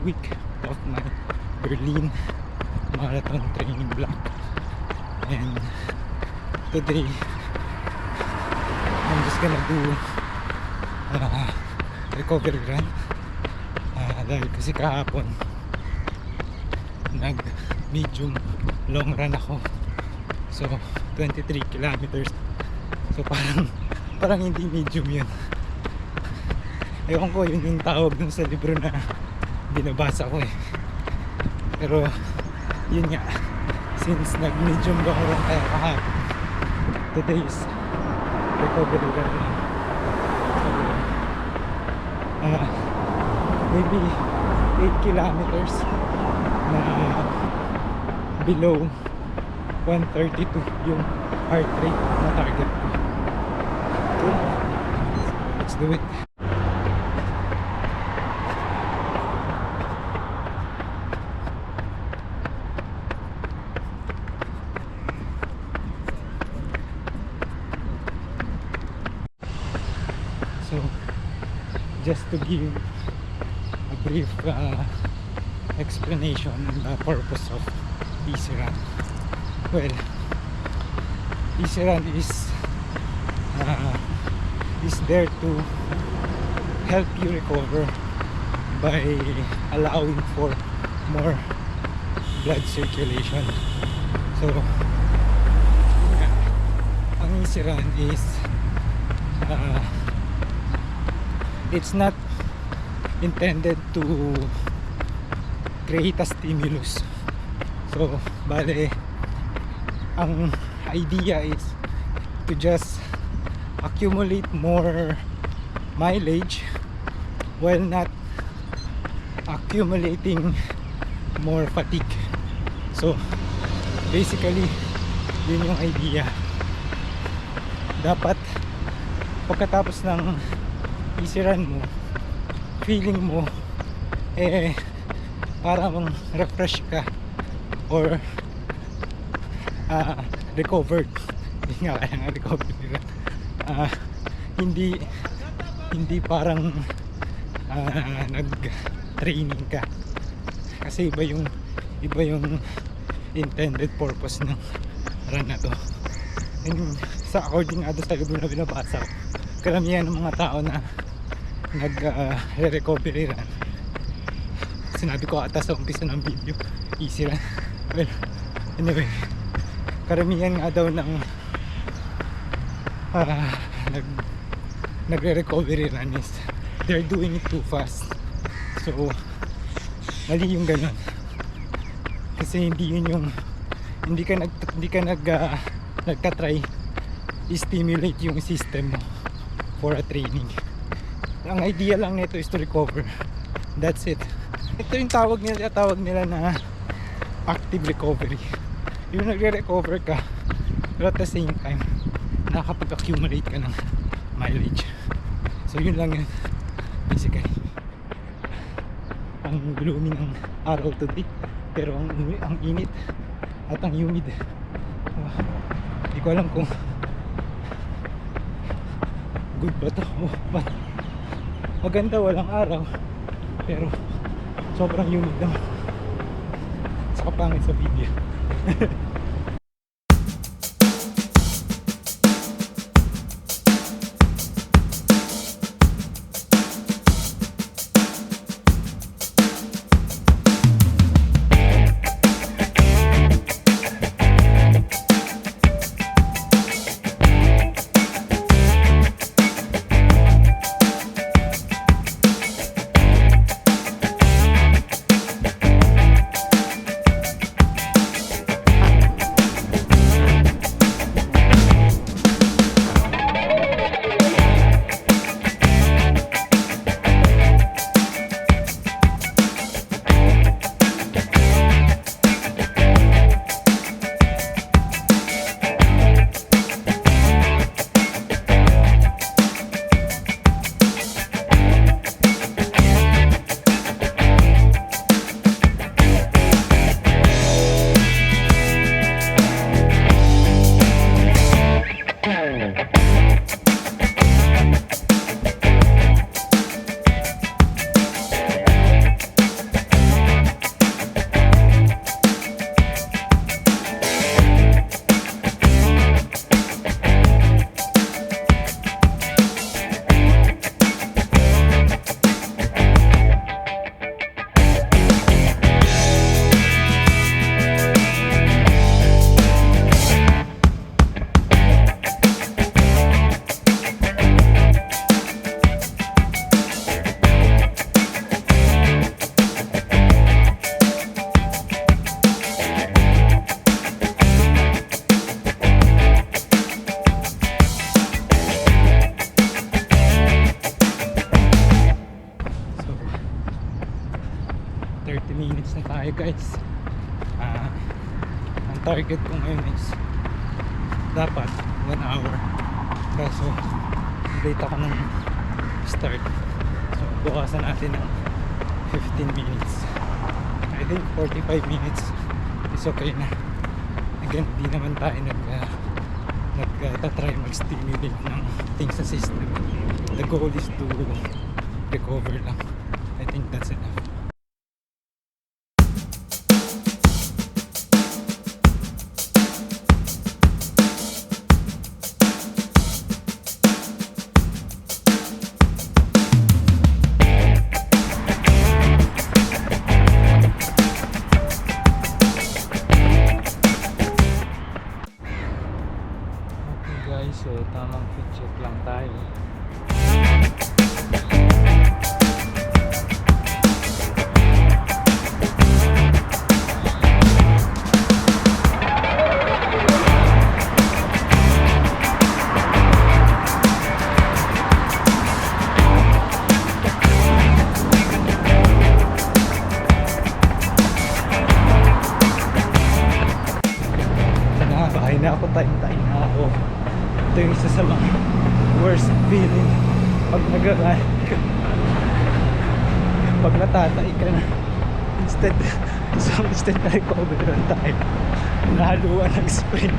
week of my Berlin marathon training block, and today I'm just gonna do recovery run dahil kasi kahapon nag medium long run ako, so 23 kilometers. So parang hindi medium yun. Ewan ko, yun yung tawag dun sa libro na binabasa ko eh. Pero yun nga, since nag medium long run tayo kahapon, today is recovery run. Maybe 8 kilometers na below 132 yung heart rate na target ko. Okay, so let's do it. So just to give a brief explanation on the purpose of Easy Run. Well, Easy Run is there to help you recover by allowing for more blood circulation. So ang Easy Run is it's not intended to create a stimulus. So bale, ang idea is to just accumulate more mileage while not accumulating more fatigue. So basically yun yung idea. Dapat pagkatapos ng easy run mo, feeling mo parang refresh ka or recovered. Hindi nga kaya nga recovered nila. Hindi parang nag-training ka, kasi iba yung intended purpose ng run na to. And sa according nga sa libro na binabasa ko, karamihan ng mga tao na nag-recovery run, sinabi ko ata sa umpisa ng video, easy run. Well, anyway, karamihan nga daw ng nagre-recovery run is they're doing it too fast. So mali yung ganun, kasi hindi yun yung hindi ka nagka-try i-stimulate yung system mo for a training. Ang idea lang nito is to recover, that's it. Ito yung tawag nila na active recovery. Yung nagre-recover ka pero at the same time nakapag-accumulate ka ng mileage. So yun lang yun basically. Ang gloomy ng araw today, pero ang init at ang humid. Hindi ko alam kung good ba to. Maganda walang araw, pero sobrang humid naman. Saka pangit sa video. minutes na tayo guys. Ang target ko ngayon is dapat 1 hour, kaso late ako ng start, so bukasan natin ng 15 minutes. I think 45 minutes is okay na. Again, di naman tayo nagtatry mag-stimulate ng things sa system. The goal is to recover lang. I think that's enough. Guys, so tamang fit check lang tayo. Nakakain na ako, tayo na ako. Ito yung isa sa mga worst feeling pag pag natatay ka na, instead na recover tayo, nahaluan ng sprint.